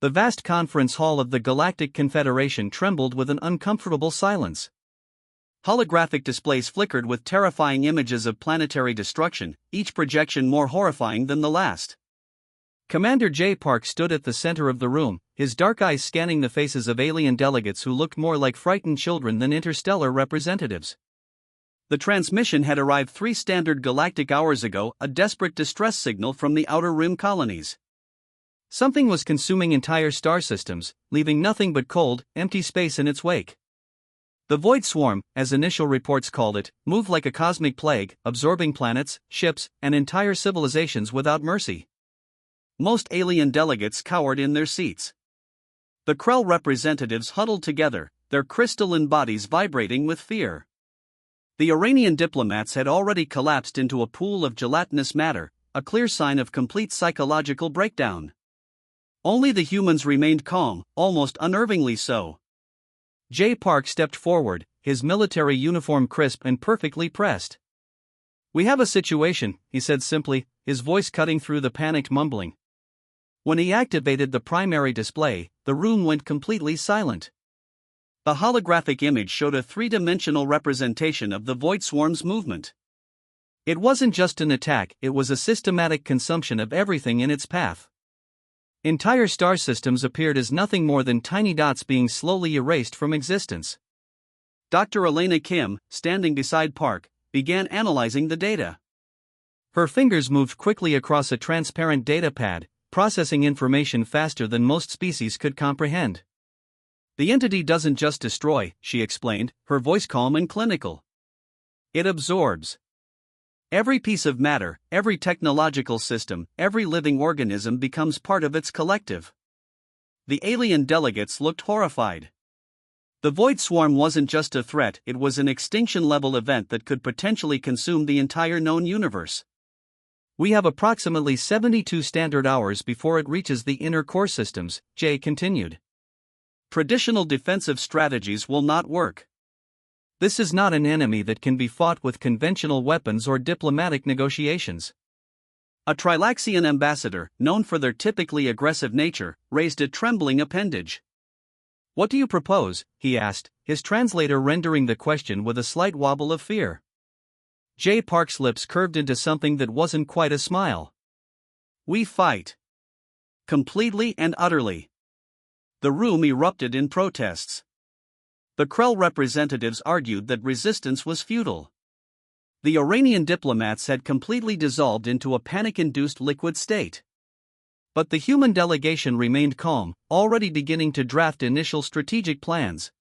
The vast conference hall of the Galactic Confederation trembled with an uncomfortable silence. Holographic displays flickered with terrifying images of planetary destruction, each projection more horrifying than the last. Commander J. Park stood at the center of the room, his dark eyes scanning the faces of alien delegates who looked more like frightened children than interstellar representatives. The transmission had arrived 3 standard galactic hours ago, a desperate distress signal from the Outer Rim colonies. Something was consuming entire star systems, leaving nothing but cold, empty space in its wake. The Void Swarm, as initial reports called it, moved like a cosmic plague, absorbing planets, ships, and entire civilizations without mercy. Most alien delegates cowered in their seats. The Krell representatives huddled together, their crystalline bodies vibrating with fear. The Iranian diplomats had already collapsed into a pool of gelatinous matter, a clear sign of complete psychological breakdown. Only the humans remained calm, almost unnervingly so. J. Park stepped forward, his military uniform crisp and perfectly pressed. "We have a situation," he said simply, his voice cutting through the panicked mumbling. When he activated the primary display, the room went completely silent. The holographic image showed a 3-dimensional representation of the Void Swarm's movement. It wasn't just an attack, it was a systematic consumption of everything in its path. Entire star systems appeared as nothing more than tiny dots being slowly erased from existence. Dr. Elena Kim, standing beside Park, began analyzing the data. Her fingers moved quickly across a transparent data pad, processing information faster than most species could comprehend. "The entity doesn't just destroy," she explained, her voice calm and clinical. "It absorbs. Every piece of matter, every technological system, every living organism becomes part of its collective." The alien delegates looked horrified. The Void Swarm wasn't just a threat, it was an extinction-level event that could potentially consume the entire known universe. "We have approximately 72 standard hours before it reaches the inner core systems," Jay continued. "Traditional defensive strategies will not work. This is not an enemy that can be fought with conventional weapons or diplomatic negotiations." A Trilaxian ambassador, known for their typically aggressive nature, raised a trembling appendage. "What do you propose?" he asked, his translator rendering the question with a slight wobble of fear. J. Park's lips curved into something that wasn't quite a smile. "We fight. Completely and utterly." The room erupted in protests. The Krell representatives argued that resistance was futile. The Iranian diplomats had completely dissolved into a panic-induced liquid state. But the human delegation remained calm, already beginning to draft initial strategic plans.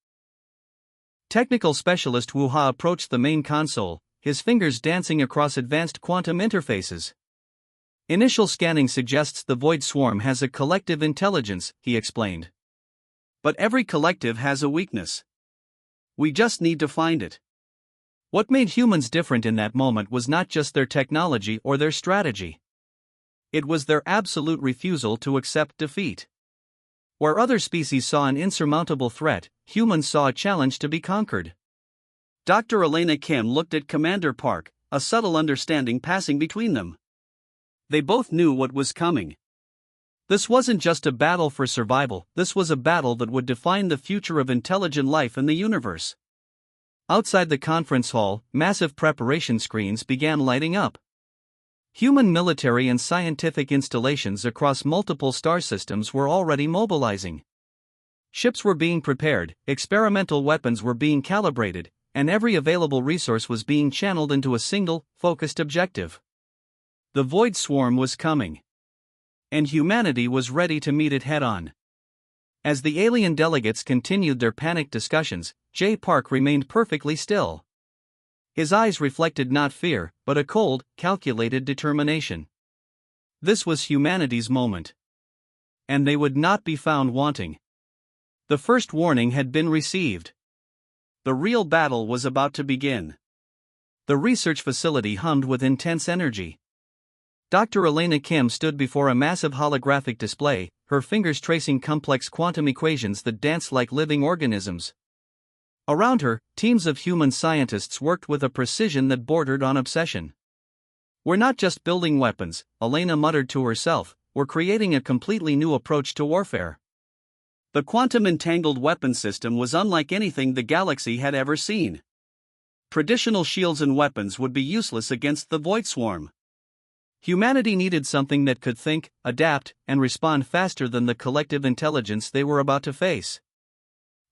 Technical specialist Wu Ha approached the main console, his fingers dancing across advanced quantum interfaces. "Initial scanning suggests the Void Swarm has a collective intelligence," he explained. "But every collective has a weakness. We just need to find it." What made humans different in that moment was not just their technology or their strategy. It was their absolute refusal to accept defeat. Where other species saw an insurmountable threat, humans saw a challenge to be conquered. Dr. Elena Kim looked at Commander Park, a subtle understanding passing between them. They both knew what was coming. This wasn't just a battle for survival, this was a battle that would define the future of intelligent life in the universe. Outside the conference hall, massive preparation screens began lighting up. Human military and scientific installations across multiple star systems were already mobilizing. Ships were being prepared, experimental weapons were being calibrated, and every available resource was being channeled into a single, focused objective. The Void Swarm was coming. And humanity was ready to meet it head-on. As the alien delegates continued their panicked discussions, J. Park remained perfectly still. His eyes reflected not fear, but a cold, calculated determination. This was humanity's moment. And they would not be found wanting. The first warning had been received. The real battle was about to begin. The research facility hummed with intense energy. Dr. Elena Kim stood before a massive holographic display, her fingers tracing complex quantum equations that danced like living organisms. Around her, teams of human scientists worked with a precision that bordered on obsession. "We're not just building weapons," Elena muttered to herself, "we're creating a completely new approach to warfare." The quantum entangled weapon system was unlike anything the galaxy had ever seen. Traditional shields and weapons would be useless against the Void Swarm. Humanity needed something that could think, adapt, and respond faster than the collective intelligence they were about to face.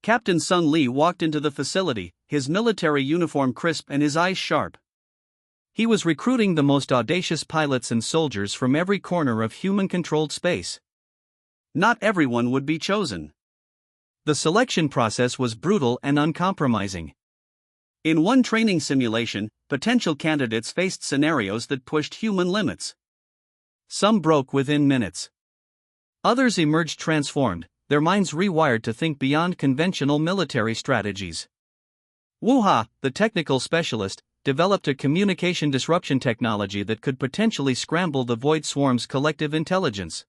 Captain Sun Lee walked into the facility, his military uniform crisp and his eyes sharp. He was recruiting the most audacious pilots and soldiers from every corner of human-controlled space. Not everyone would be chosen. The selection process was brutal and uncompromising. In one training simulation, potential candidates faced scenarios that pushed human limits. Some broke within minutes. Others emerged transformed, their minds rewired to think beyond conventional military strategies. Wuha, the technical specialist, developed a communication disruption technology that could potentially scramble the Void Swarm's collective intelligence.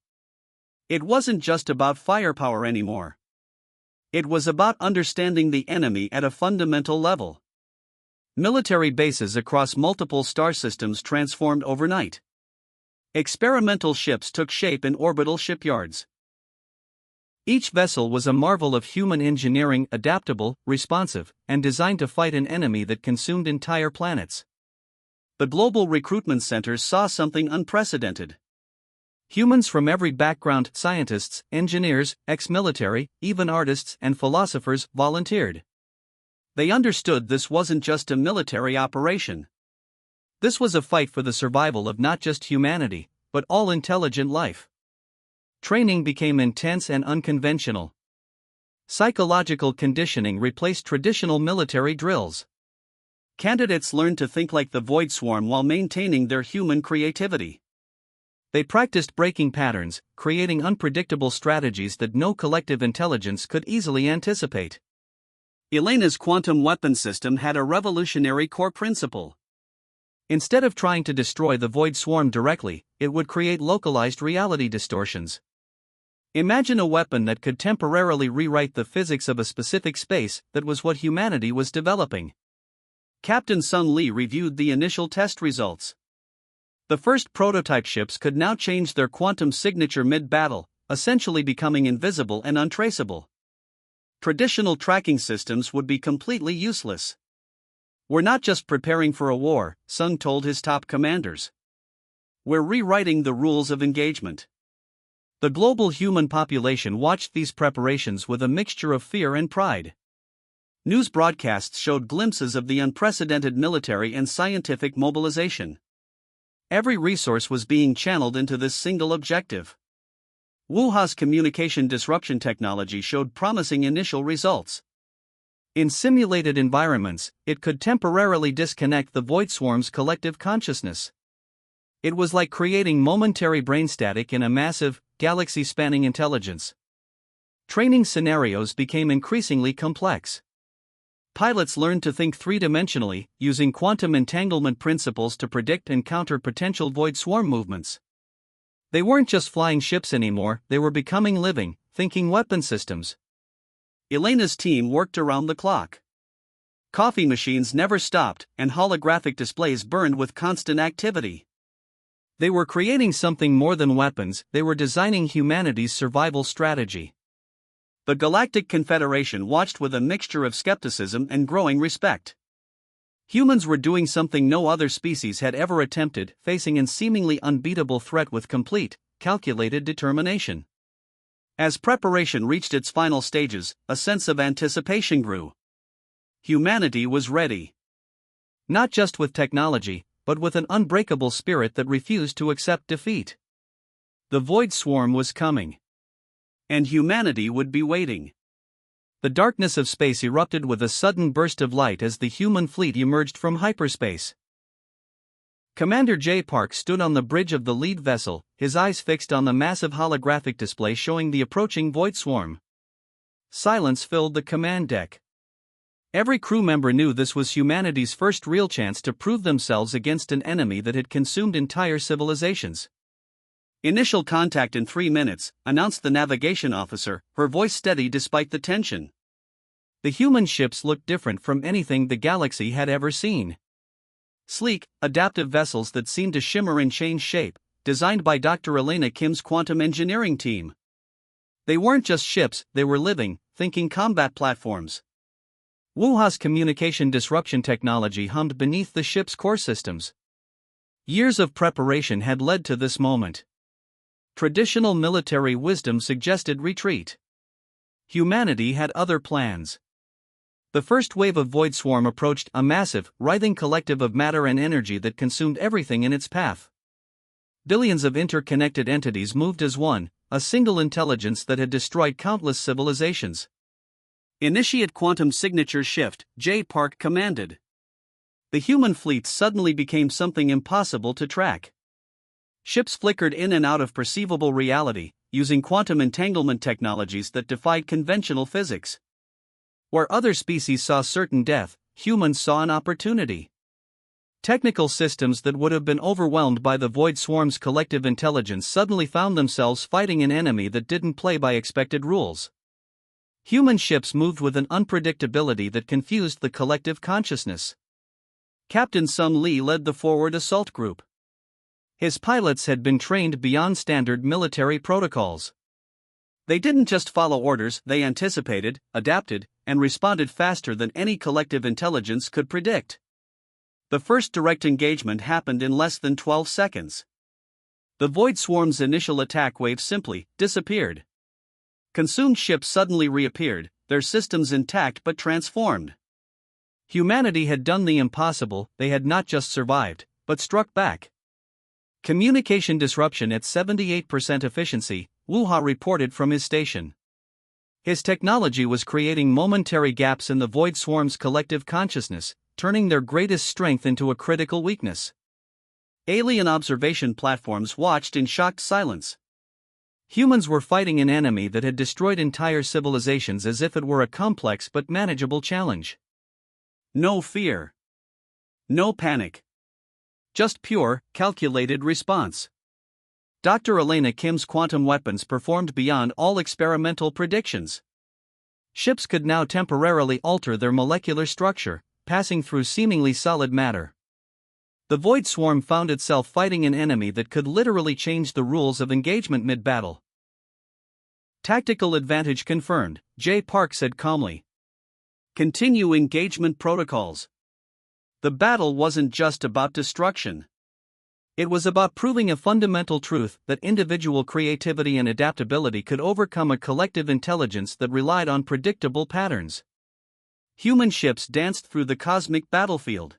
It wasn't just about firepower anymore. It was about understanding the enemy at a fundamental level. Military bases across multiple star systems transformed overnight. Experimental ships took shape in orbital shipyards. Each vessel was a marvel of human engineering, adaptable, responsive, and designed to fight an enemy that consumed entire planets. The global recruitment centers saw something unprecedented. Humans from every background, scientists, engineers, ex-military, even artists and philosophers, volunteered. They understood this wasn't just a military operation. This was a fight for the survival of not just humanity, but all intelligent life. Training became intense and unconventional. Psychological conditioning replaced traditional military drills. Candidates learned to think like the Void Swarm while maintaining their human creativity. They practiced breaking patterns, creating unpredictable strategies that no collective intelligence could easily anticipate. Elena's quantum weapon system had a revolutionary core principle. Instead of trying to destroy the Void Swarm directly, it would create localized reality distortions. Imagine a weapon that could temporarily rewrite the physics of a specific space. That was what humanity was developing. Captain Sun Lee reviewed the initial test results. The first prototype ships could now change their quantum signature mid-battle, essentially becoming invisible and untraceable. Traditional tracking systems would be completely useless. "We're not just preparing for a war," Sun told his top commanders. "We're rewriting the rules of engagement." The global human population watched these preparations with a mixture of fear and pride. News broadcasts showed glimpses of the unprecedented military and scientific mobilization. Every resource was being channeled into this single objective. Wuha's communication disruption technology showed promising initial results. In simulated environments, it could temporarily disconnect the Void Swarm's collective consciousness. It was like creating momentary brain static in a massive, galaxy-spanning intelligence. Training scenarios became increasingly complex. Pilots learned to think three-dimensionally, using quantum entanglement principles to predict and counter potential Void Swarm movements. They weren't just flying ships anymore, they were becoming living, thinking weapon systems. Elena's team worked around the clock. Coffee machines never stopped, and holographic displays burned with constant activity. They were creating something more than weapons, they were designing humanity's survival strategy. The Galactic Confederation watched with a mixture of skepticism and growing respect. Humans were doing something no other species had ever attempted, facing a seemingly unbeatable threat with complete, calculated determination. As preparation reached its final stages, a sense of anticipation grew. Humanity was ready. Not just with technology, but with an unbreakable spirit that refused to accept defeat. The Void Swarm was coming. And humanity would be waiting. The darkness of space erupted with a sudden burst of light as the human fleet emerged from hyperspace. Commander J. Park stood on the bridge of the lead vessel, his eyes fixed on the massive holographic display showing the approaching Void Swarm. Silence filled the command deck. Every crew member knew this was humanity's first real chance to prove themselves against an enemy that had consumed entire civilizations. "Initial contact in 3 minutes," announced the navigation officer, her voice steady despite the tension. The human ships looked different from anything the galaxy had ever seen. Sleek, adaptive vessels that seemed to shimmer and change shape, designed by Dr. Elena Kim's quantum engineering team. They weren't just ships, they were living, thinking combat platforms. Wuha's communication disruption technology hummed beneath the ship's core systems. Years of preparation had led to this moment. Traditional military wisdom suggested retreat. Humanity had other plans. The first wave of Void Swarm approached, a massive, writhing collective of matter and energy that consumed everything in its path. Billions of interconnected entities moved as one, a single intelligence that had destroyed countless civilizations. Initiate quantum signature shift, J. Park commanded. The human fleet suddenly became something impossible to track. Ships flickered in and out of perceivable reality, using quantum entanglement technologies that defied conventional physics. Where other species saw certain death, humans saw an opportunity. Technical systems that would have been overwhelmed by the Void Swarm's collective intelligence suddenly found themselves fighting an enemy that didn't play by expected rules. Human ships moved with an unpredictability that confused the collective consciousness. Captain Sun Li led the forward assault group. His pilots had been trained beyond standard military protocols. They didn't just follow orders, they anticipated, adapted, and responded faster than any collective intelligence could predict. The first direct engagement happened in less than 12 seconds. The Void Swarm's initial attack wave simply disappeared. Consumed ships suddenly reappeared, their systems intact but transformed. Humanity had done the impossible, they had not just survived, but struck back. Communication disruption at 78% efficiency, Wuha reported from his station. His technology was creating momentary gaps in the Void Swarm's collective consciousness, turning their greatest strength into a critical weakness. Alien observation platforms watched in shocked silence. Humans were fighting an enemy that had destroyed entire civilizations as if it were a complex but manageable challenge. No fear. No panic. Just pure, calculated response. Dr. Elena Kim's quantum weapons performed beyond all experimental predictions. Ships could now temporarily alter their molecular structure, passing through seemingly solid matter. The Void Swarm found itself fighting an enemy that could literally change the rules of engagement mid-battle. Tactical advantage confirmed, J. Park said calmly. Continue engagement protocols. The battle wasn't just about destruction. It was about proving a fundamental truth that individual creativity and adaptability could overcome a collective intelligence that relied on predictable patterns. Human ships danced through the cosmic battlefield.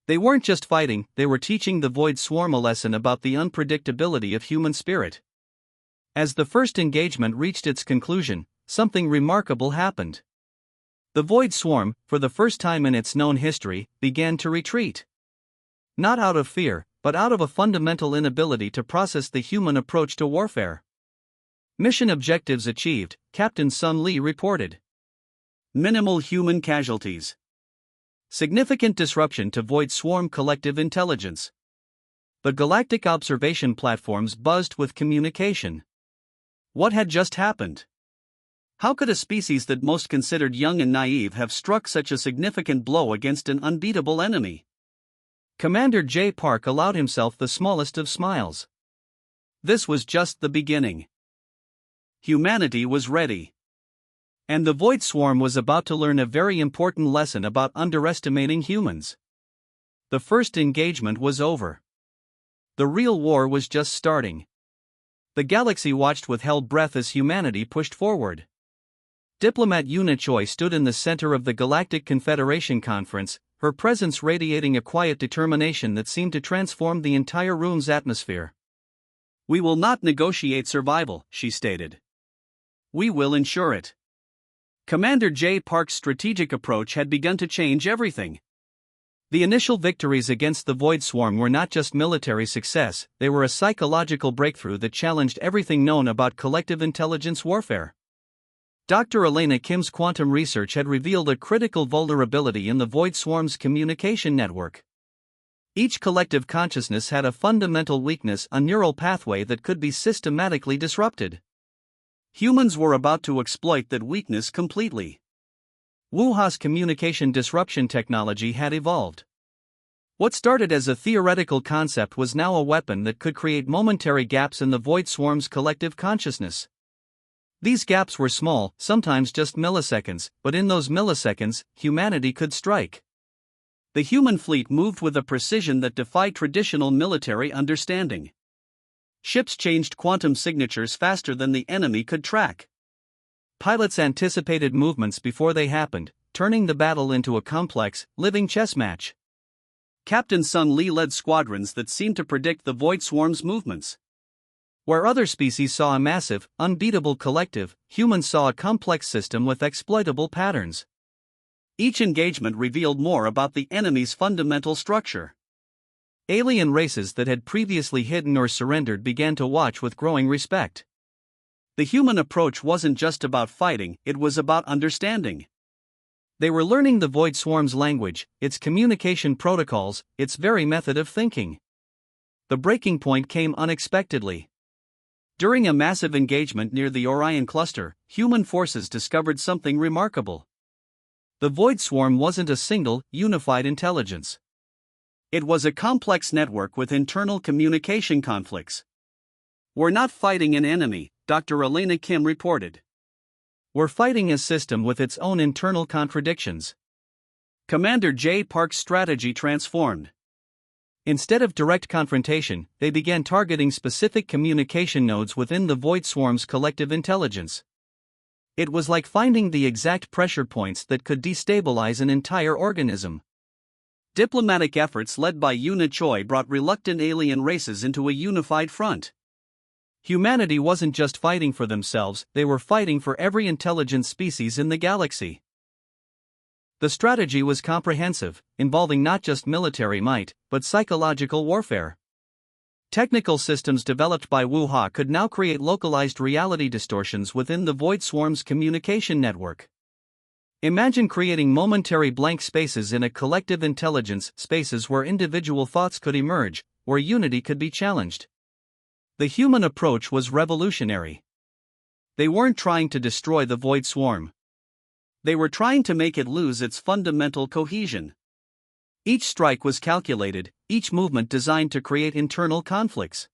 They weren't just fighting, they were teaching the Void Swarm a lesson about the unpredictability of human spirit. As the first engagement reached its conclusion, something remarkable happened. The Void Swarm, for the first time in its known history, began to retreat. Not out of fear, but out of a fundamental inability to process the human approach to warfare. Mission objectives achieved, Captain Sun Li reported. Minimal human casualties. Significant disruption to Void Swarm collective intelligence. The galactic observation platforms buzzed with communication. What had just happened? How could a species that most considered young and naive have struck such a significant blow against an unbeatable enemy? Commander J. Park allowed himself the smallest of smiles. This was just the beginning. Humanity was ready. And the Void Swarm was about to learn a very important lesson about underestimating humans. The first engagement was over. The real war was just starting. The galaxy watched with held breath as humanity pushed forward. Diplomat Yuna Choi stood in the center of the Galactic Confederation conference, her presence radiating a quiet determination that seemed to transform the entire room's atmosphere. We will not negotiate survival, she stated. We will ensure it. Commander J. Park's strategic approach had begun to change everything. The initial victories against the Void Swarm were not just military success, they were a psychological breakthrough that challenged everything known about collective intelligence warfare. Dr. Elena Kim's quantum research had revealed a critical vulnerability in the Void Swarm's communication network. Each collective consciousness had a fundamental weakness, a neural pathway that could be systematically disrupted. Humans were about to exploit that weakness completely. Wuha's communication disruption technology had evolved. What started as a theoretical concept was now a weapon that could create momentary gaps in the Void Swarm's collective consciousness. These gaps were small, sometimes just milliseconds, but in those milliseconds, humanity could strike. The human fleet moved with a precision that defied traditional military understanding. Ships changed quantum signatures faster than the enemy could track. Pilots anticipated movements before they happened, turning the battle into a complex, living chess match. Captain Sun Li led squadrons that seemed to predict the Void Swarm's movements. Where other species saw a massive, unbeatable collective, humans saw a complex system with exploitable patterns. Each engagement revealed more about the enemy's fundamental structure. Alien races that had previously hidden or surrendered began to watch with growing respect. The human approach wasn't just about fighting, it was about understanding. They were learning the Void Swarm's language, its communication protocols, its very method of thinking. The breaking point came unexpectedly. During a massive engagement near the Orion cluster, human forces discovered something remarkable. The Void Swarm wasn't a single, unified intelligence. It was a complex network with internal communication conflicts. "We're not fighting an enemy," Dr. Elena Kim reported. "We're fighting a system with its own internal contradictions." Commander J. Park's strategy transformed. Instead of direct confrontation, they began targeting specific communication nodes within the Void Swarm's collective intelligence. It was like finding the exact pressure points that could destabilize an entire organism. Diplomatic efforts led by Yuna Choi brought reluctant alien races into a unified front. Humanity wasn't just fighting for themselves, they were fighting for every intelligent species in the galaxy. The strategy was comprehensive, involving not just military might, but psychological warfare. Technical systems developed by Wuha could now create localized reality distortions within the Void Swarm's communication network. Imagine creating momentary blank spaces in a collective intelligence, spaces where individual thoughts could emerge, where unity could be challenged. The human approach was revolutionary. They weren't trying to destroy the Void Swarm. They were trying to make it lose its fundamental cohesion. Each strike was calculated, each movement designed to create internal conflicts.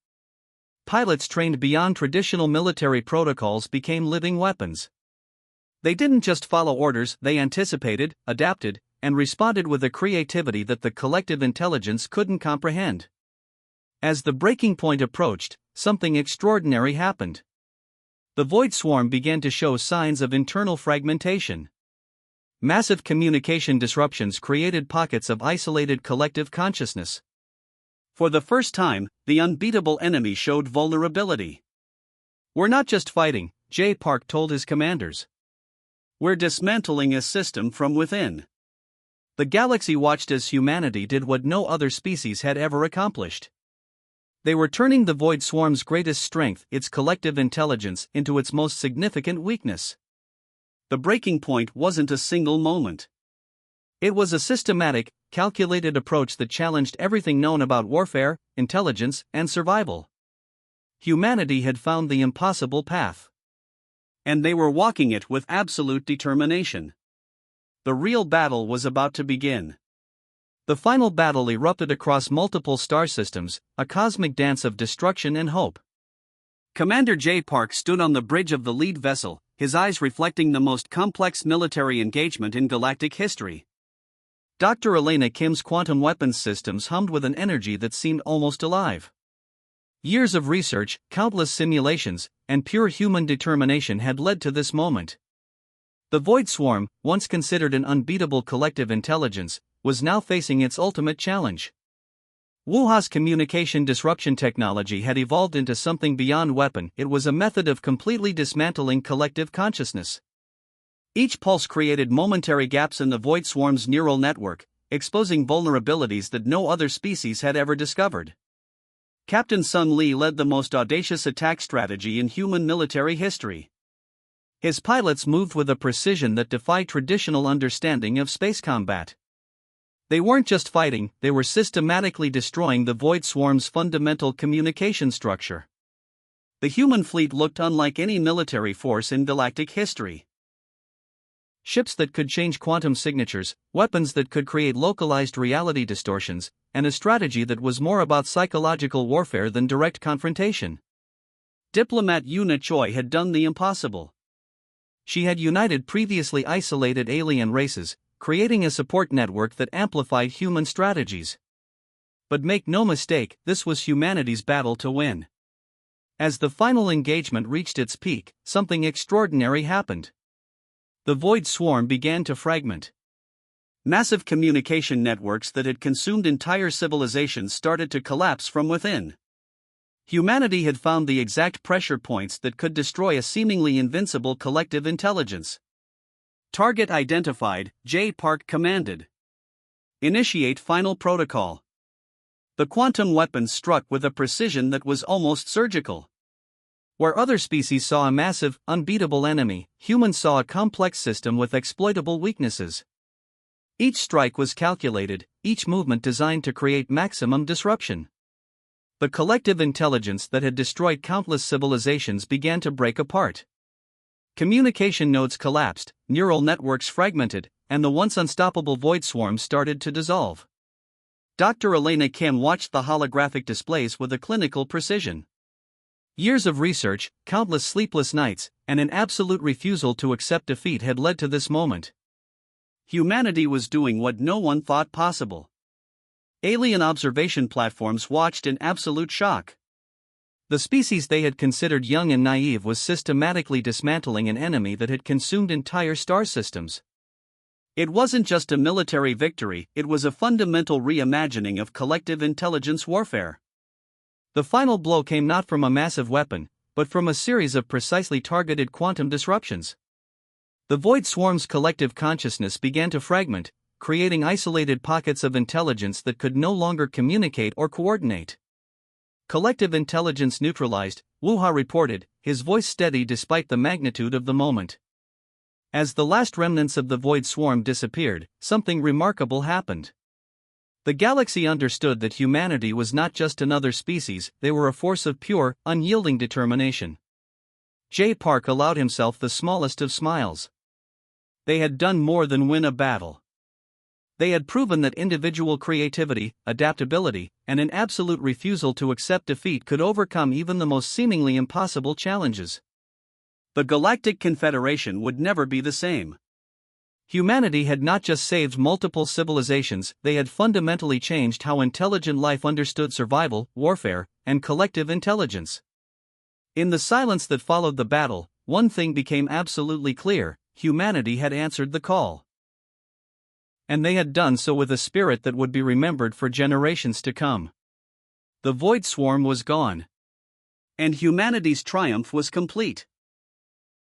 Pilots trained beyond traditional military protocols became living weapons. They didn't just follow orders, they anticipated, adapted, and responded with a creativity that the collective intelligence couldn't comprehend. As the breaking point approached, something extraordinary happened. The Void Swarm began to show signs of internal fragmentation. Massive communication disruptions created pockets of isolated collective consciousness. For the first time, the unbeatable enemy showed vulnerability. "We're not just fighting," J. Park told his commanders. "We're dismantling a system from within." The galaxy watched as humanity did what no other species had ever accomplished. They were turning the Void Swarm's greatest strength, its collective intelligence, into its most significant weakness. The breaking point wasn't a single moment. It was a systematic, calculated approach that challenged everything known about warfare, intelligence, and survival. Humanity had found the impossible path. And they were walking it with absolute determination. The real battle was about to begin. The final battle erupted across multiple star systems, a cosmic dance of destruction and hope. Commander J. Park stood on the bridge of the lead vessel, his eyes reflecting the most complex military engagement in galactic history. Dr. Elena Kim's quantum weapons systems hummed with an energy that seemed almost alive. Years of research, countless simulations, and pure human determination had led to this moment. The Void Swarm, once considered an unbeatable collective intelligence, was now facing its ultimate challenge. Wuha's communication disruption technology had evolved into something beyond weapon. It was a method of completely dismantling collective consciousness. Each pulse created momentary gaps in the Void Swarm's neural network, exposing vulnerabilities that no other species had ever discovered. Captain Sun Li led the most audacious attack strategy in human military history. His pilots moved with a precision that defied traditional understanding of space combat. They weren't just fighting, they were systematically destroying the Void Swarm's fundamental communication structure. The human fleet looked unlike any military force in galactic history. Ships that could change quantum signatures, weapons that could create localized reality distortions, and a strategy that was more about psychological warfare than direct confrontation. Diplomat Yuna Choi had done the impossible. She had united previously isolated alien races, creating a support network that amplified human strategies. But make no mistake, this was humanity's battle to win. As the final engagement reached its peak, something extraordinary happened. The Void Swarm began to fragment. Massive communication networks that had consumed entire civilizations started to collapse from within. Humanity had found the exact pressure points that could destroy a seemingly invincible collective intelligence. Target identified, J. Park commanded. Initiate final protocol. The quantum weapon struck with a precision that was almost surgical. Where other species saw a massive, unbeatable enemy, humans saw a complex system with exploitable weaknesses. Each strike was calculated, each movement designed to create maximum disruption. The collective intelligence that had destroyed countless civilizations began to break apart. Communication nodes collapsed, neural networks fragmented, and the once unstoppable void swarm started to dissolve. Dr. Elena Kim watched the holographic displays with a clinical precision. Years of research, countless sleepless nights, and an absolute refusal to accept defeat had led to this moment. Humanity was doing what no one thought possible. Alien observation platforms watched in absolute shock. The species they had considered young and naive was systematically dismantling an enemy that had consumed entire star systems. It wasn't just a military victory, it was a fundamental reimagining of collective intelligence warfare. The final blow came not from a massive weapon, but from a series of precisely targeted quantum disruptions. The Void Swarm's collective consciousness began to fragment, creating isolated pockets of intelligence that could no longer communicate or coordinate. Collective intelligence neutralized, Wuha reported, his voice steady despite the magnitude of the moment. As the last remnants of the Void Swarm disappeared, something remarkable happened. The galaxy understood that humanity was not just another species, they were a force of pure, unyielding determination. J. Park allowed himself the smallest of smiles. They had done more than win a battle. They had proven that individual creativity, adaptability, and an absolute refusal to accept defeat could overcome even the most seemingly impossible challenges. The Galactic Confederation would never be the same. Humanity had not just saved multiple civilizations, they had fundamentally changed how intelligent life understood survival, warfare, and collective intelligence. In the silence that followed the battle, one thing became absolutely clear: humanity had answered the call. And they had done so with a spirit that would be remembered for generations to come. The Void Swarm was gone. And humanity's triumph was complete.